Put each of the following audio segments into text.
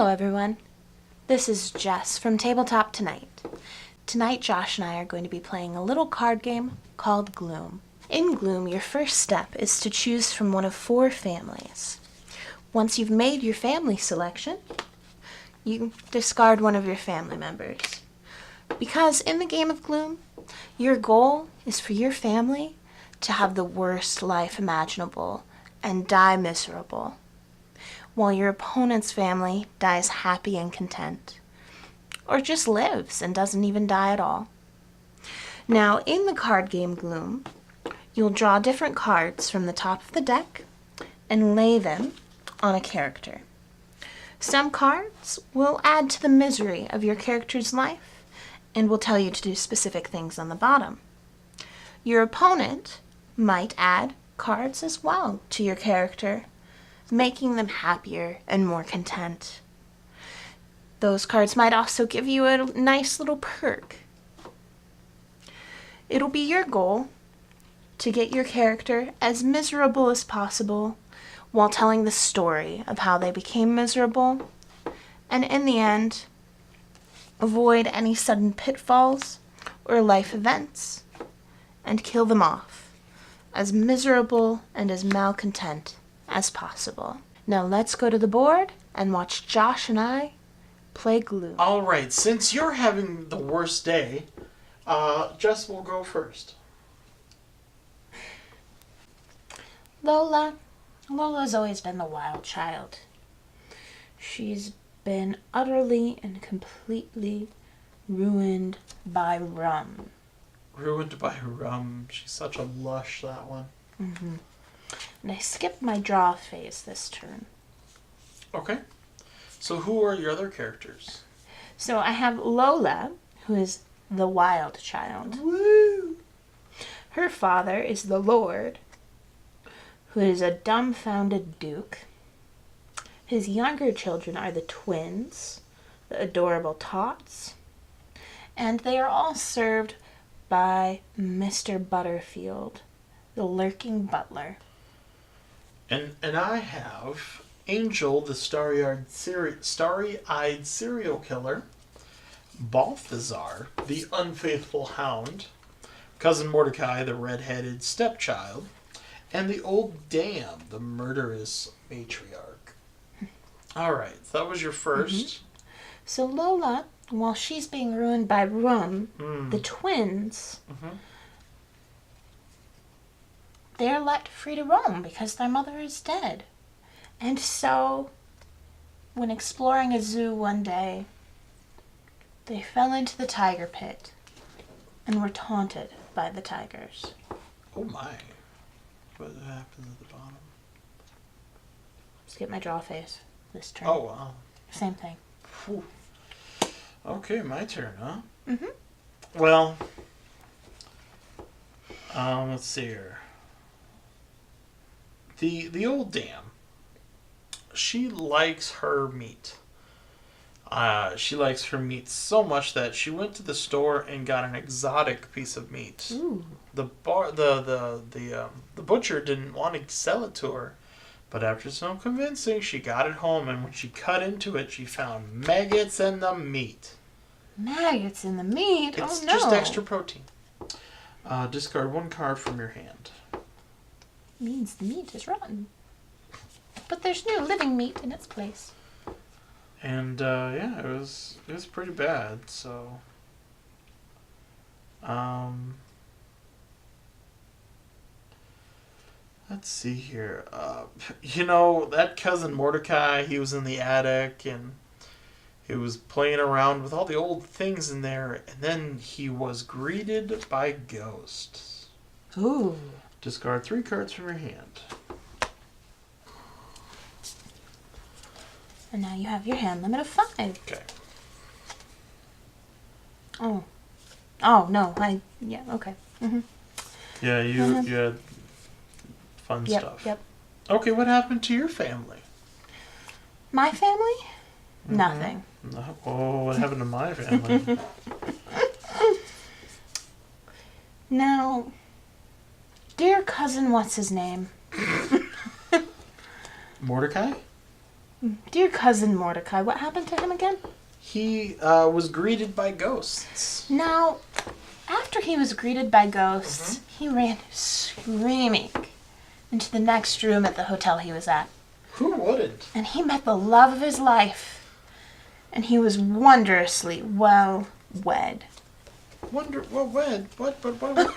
Hello everyone, this is Jess from Tabletop Tonight. Tonight Josh and I are going to be playing a little card game called Gloom. In Gloom, your first step is to choose from one of 4 families. Once you've made your family selection, you discard one of your family members. Because in the game of Gloom, your goal is for your family to have the worst life imaginable and die miserable, while your opponent's family dies happy and content, or just lives and doesn't even die at all. Now, in the card game Gloom, you'll draw different cards from the top of the deck and lay them on a character. Some cards will add to the misery of your character's life and will tell you to do specific things on the bottom. Your opponent might add cards as well to your character, making them happier and more content. Those cards might also give you a nice little perk. It'll be your goal to get your character as miserable as possible while telling the story of how they became miserable, and in the end, avoid any sudden pitfalls or life events and kill them off as miserable and as malcontent as possible. Now let's go to the board and watch Josh and I play Gloom. All right, since you're having the worst day, Jess will go first. Lola's always been the wild child. She's been utterly and completely ruined by rum. Ruined by rum. She's such a lush, that one. Mm-hmm. And I skipped my draw phase this turn. Okay. So who are your other characters? So I have Lola, who is the wild child. Woo! Her father is the Lord, who is a dumbfounded duke. His younger children are the twins, the adorable Tots, and they are all served by Mr. Butterfield, the lurking butler. And I have Angel, the starry-eyed serial killer, Balthazar, the unfaithful hound, Cousin Mordecai, the red-headed stepchild, and the old dame, the murderous matriarch. All right, so that was your first. Mm-hmm. So Lola, while she's being ruined by rum, the twins, they're let free to roam because their mother is dead. And so, when exploring a zoo one day, they fell into the tiger pit and were taunted by the tigers. Oh my. What happens at the bottom? Skip my draw phase this turn. Oh, wow. Same thing. Whew. Okay, my turn, huh? Mm-hmm. Well, let's see here. The old dame, she likes her meat. She likes her meat so much that she went to the store and got an exotic piece of meat. Ooh. The butcher didn't want to sell it to her, but after some convincing, she got it home, and when she cut into it, she found maggots in the meat. Maggots in the meat? It's oh no. just extra protein. Discard 1 card from your hand. Means the meat is rotten. But there's new living meat in its place. And yeah, it was pretty bad. So, let's see here. That cousin Mordecai, he was in the attic and he was playing around with all the old things in there, and then he was greeted by ghosts. Ooh. Discard 3 cards from your hand. And now you have your hand limit of 5. Okay. Oh, no. Yeah, okay. Mm-hmm. Yeah, you had fun stuff. Yep. Okay, what happened to your family? My family? Mm-hmm. Nothing. Oh, what happened to my family? Now, dear cousin, what's his name? Mordecai? Dear cousin Mordecai, what happened to him again? He was greeted by ghosts. Now, after he was greeted by ghosts, he ran screaming into the next room at the hotel he was at. Who wouldn't? And he met the love of his life. And he was wondrously well wed. Wed? What?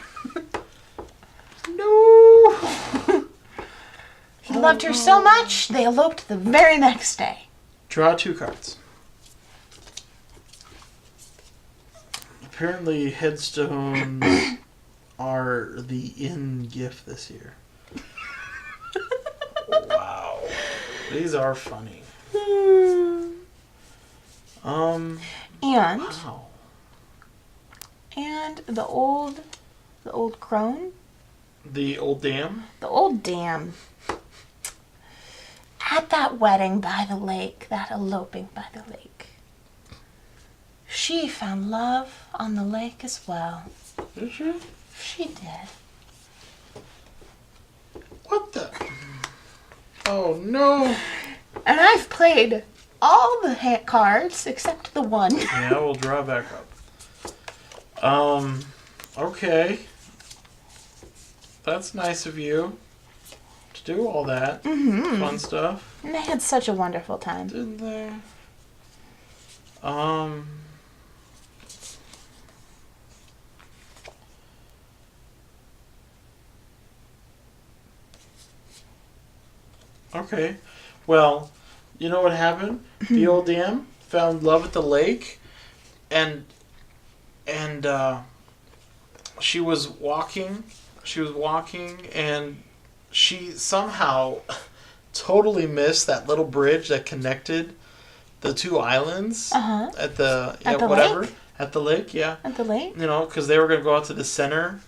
No! He loved her so much, they eloped the very next day. Draw 2 cards. Apparently, headstones are the in gift this year. Wow. These are funny. And Wow. and the old crone, The old dam? the old dam. At that wedding by the lake, that eloping by the lake, she found love on the lake as well. Did she? She did. What the? Oh no. And I've played all the cards except the one. Yeah, we'll draw back up. Okay. That's nice of you to do all that fun stuff, And they had such a wonderful time. didn't they? Okay. Well, you know what happened? The old dam found love at the lake, and she was walking. And she somehow totally missed that little bridge that connected the 2 islands at the At the whatever lake? at the lake. Yeah, At the lake? you know, because they were going to go out to the center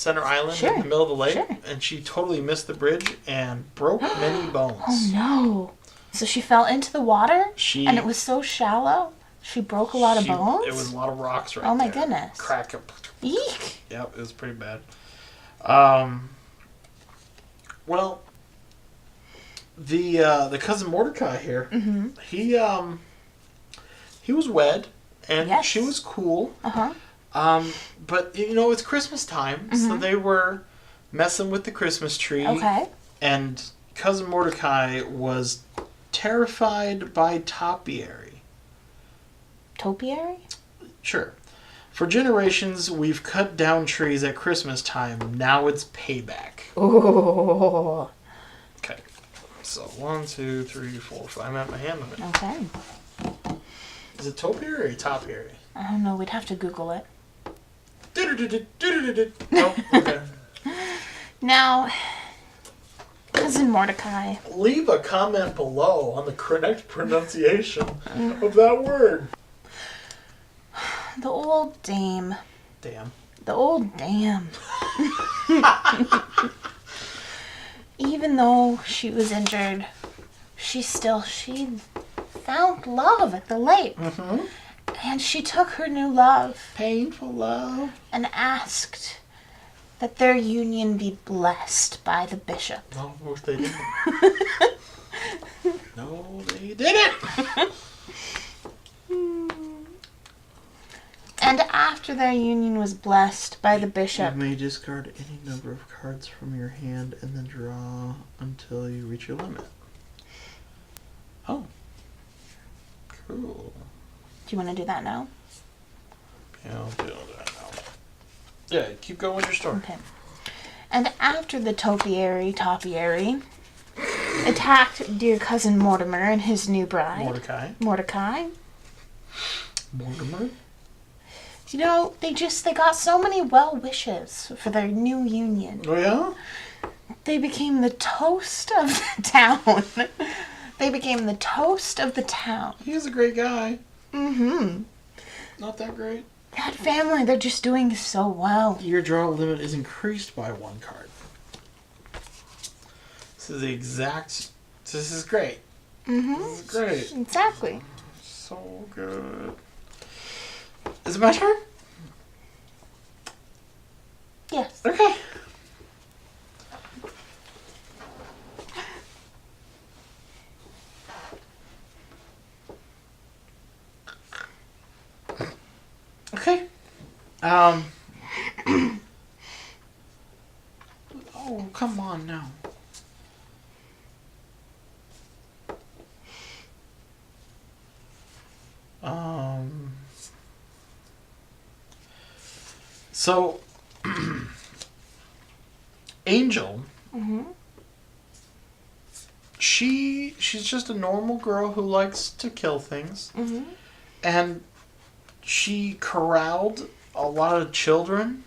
island Sure, in the middle of the lake, sure. and she totally missed the bridge and broke many bones. Oh no. So she fell into the water? She And it was so shallow? She broke a lot of bones? It was a lot of rocks right Oh my there. goodness. Crack up. Eek. Yep, it was pretty bad. Well, the cousin Mordecai here, he was wed, and Yes. she was cool. Uh-huh. But you know, it's Christmas time, so they were messing with the Christmas tree. Okay. And cousin Mordecai was terrified by topiary. Topiary? Sure. For generations, we've cut down trees at Christmas time. Now it's payback. Oh. Okay. So 1, 2, 3, 4, 5. I'm at my hand limit. Okay. Is it topiary or topiary? I don't know. We'd have to Google it. No. Okay. Now, cousin Mordecai. Leave a comment below on the correct pronunciation of that word. The old dame. Damn. The old dam. Even though she was injured, she found love at the lake. Mm-hmm. And she took her new love Painful love. and asked that their union be blessed by the bishop. No, of course they didn't. No, they didn't. And after their union was blessed by the You bishop, may discard any number of cards from your hand and then draw until you reach your limit. Oh. Cool. do you want to do that now? Yeah, I'll do that now. Yeah, keep going with your story. Okay. And after the topiary attacked dear cousin Mortimer and his new bride, Mordecai. Mortimer? You know, they got so many well wishes for their new union. Oh, yeah? They became the toast of the town. They became the toast of the town. He's a great guy. Mm-hmm. Not that great. That family, they're just doing so well. Your draw limit is increased by 1 card. This is the exact... This is great. Mm-hmm. This is great. Exactly. So good. Is it my turn? Yes. Okay. Oh, come on now. So, Angel, Mm-hmm. she's just a normal girl who likes to kill things, Mm-hmm. and she corralled a lot of children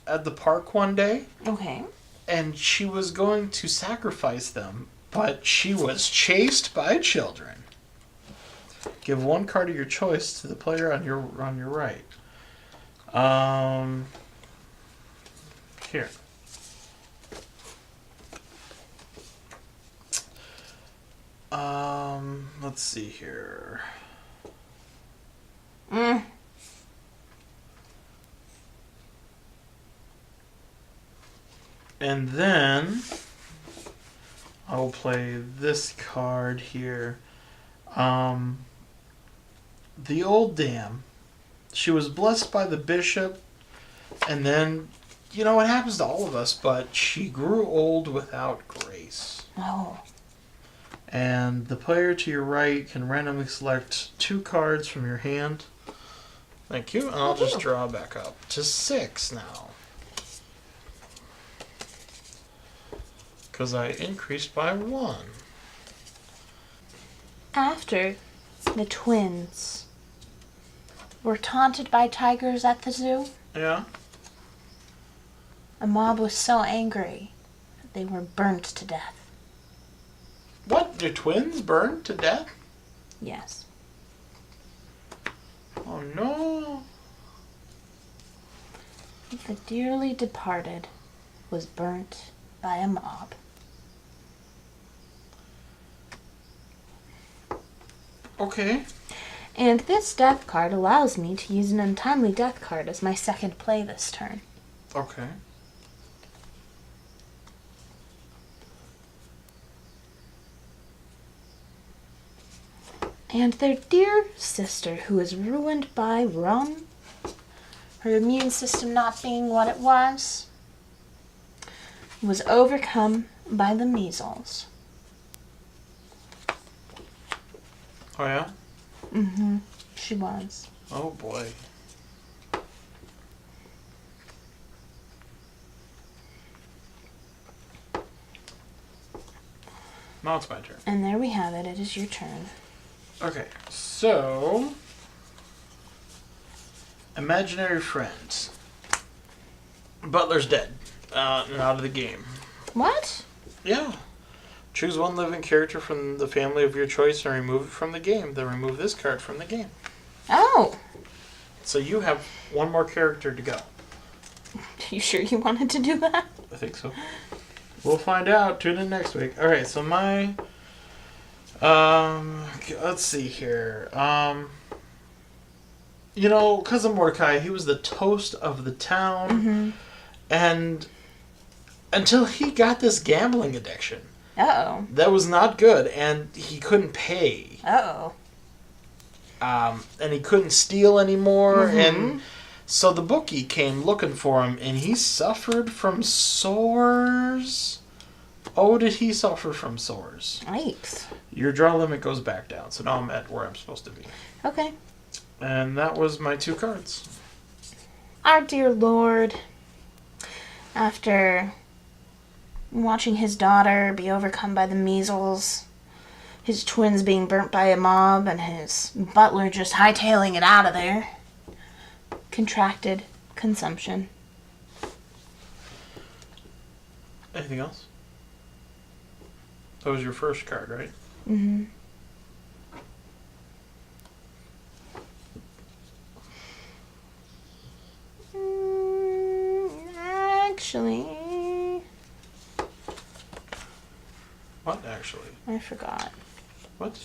at the park one day, Okay. and she was going to sacrifice them, but she was chased by children. Give one card of your choice to the player on your right. Here. Let's see here. Mm. And then I'll play this card here. The old dam. She was blessed by the bishop, and then, you know, it happens to all of us, but she grew old without grace. Oh. And the player to your right can randomly select 2 cards from your hand. Thank you. And I'll just draw back up to 6 now. Because I increased by 1. After the twins were taunted by tigers at the zoo, Yeah? a mob was so angry that they were burnt to death. What? Your twins burned to death? Yes. Oh no. The dearly departed was burnt by a mob. Okay. And this death card allows me to use an untimely death card as my second play this turn. Okay. And their dear sister, who is ruined by rum, her immune system not being what it was overcome by the measles. Oh yeah? Mm-hmm. She was. Oh boy. Now it's my turn. And there we have it. It is your turn. Okay, so imaginary friends. Butler's dead. And out of the game. What? Yeah. Choose one living character from the family of your choice and remove it from the game. Then remove this card from the game. Oh. So you have one more character to go. You sure you wanted to do that? I think so. We'll find out. Tune in next week. Alright, so my... let's see here. You know, Cousin Mordecai, he was the toast of the town. Mm-hmm. And until he got this gambling addiction. Uh-oh. That was not good, and he couldn't pay. Uh-oh. And he couldn't steal anymore, Mm-hmm. and so the bookie came looking for him, and he suffered from sores. Oh, did he suffer from sores? Yikes. Your draw limit goes back down, so now I'm at where I'm supposed to be. Okay. And that was my 2 cards. Our dear Lord, after watching his daughter be overcome by the measles, his twins being burnt by a mob, and his butler just hightailing it out of there, contracted consumption. Anything else? That was your first card, right? Mm-hmm. Actually, What, actually? I forgot. What?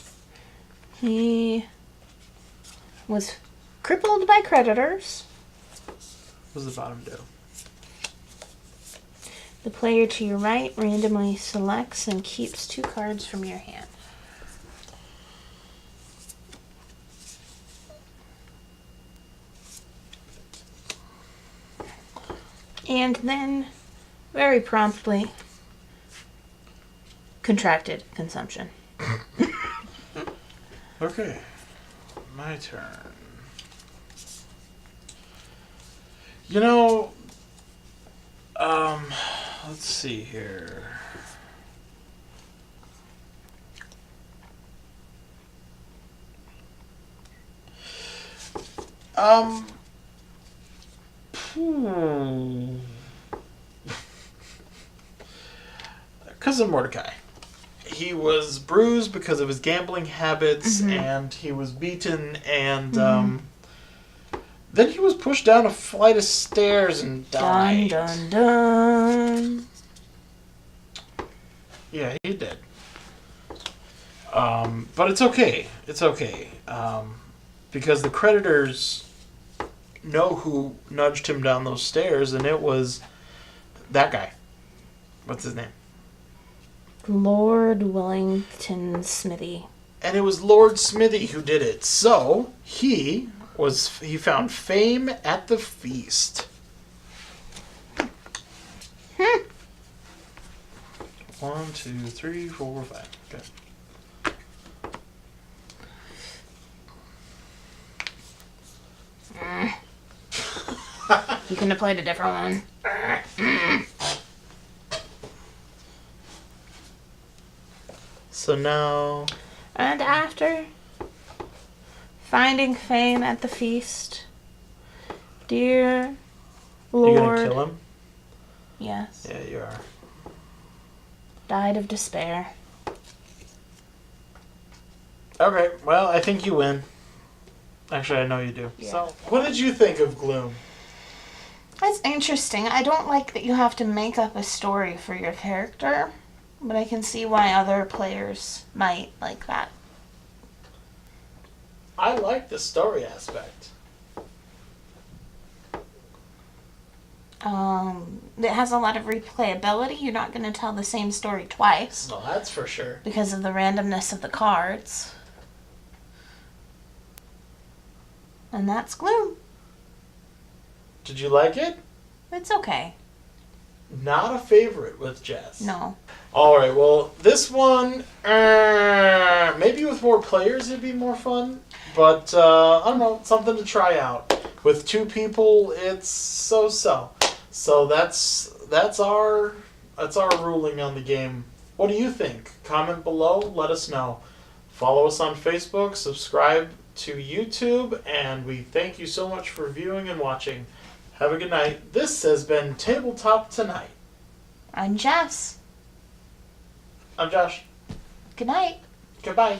He was crippled by creditors. What does the bottom do? The player to your right randomly selects and keeps 2 cards from your hand. And then, very promptly, contracted consumption. Okay, my turn. You know, let's see here. Cousin Mordecai. He was bruised because of his gambling habits, and he was beaten, and then he was pushed down a flight of stairs and died. Dun, dun, dun. Yeah, he did. But it's okay. It's okay. Because the creditors know who nudged him down those stairs, and it was that guy. What's his name? Lord Wellington Smithy. And it was Lord Smithy who did it. So he found fame at the feast. 1, 2, 3, 4, 5. Okay. You couldn't have played a different one. So now... And after finding fame at the feast, dear Lord... You gonna kill him? Yes. Yeah, you are. Died of despair. Okay, well, I think you win. Actually, I know you do. Yeah. So, what did you think of Gloom? That's interesting. I don't like that you have to make up a story for your character, but I can see why other players might like that. I like the story aspect. It has a lot of replayability. You're not going to tell the same story twice No, that's for sure. because of the randomness of the cards. And that's Gloom. Did you like it? It's okay. Not a favorite with Jess. No. Alright, well, this one, maybe with more players it'd be more fun. But, I don't know, something to try out. With 2 people, it's so-so. So that's our ruling on the game. What do you think? Comment below, let us know. Follow us on Facebook, subscribe to YouTube, and we thank you so much for viewing and watching. Have a good night. This has been Tabletop Tonight. I'm Jess. I'm Josh. Good night. Goodbye.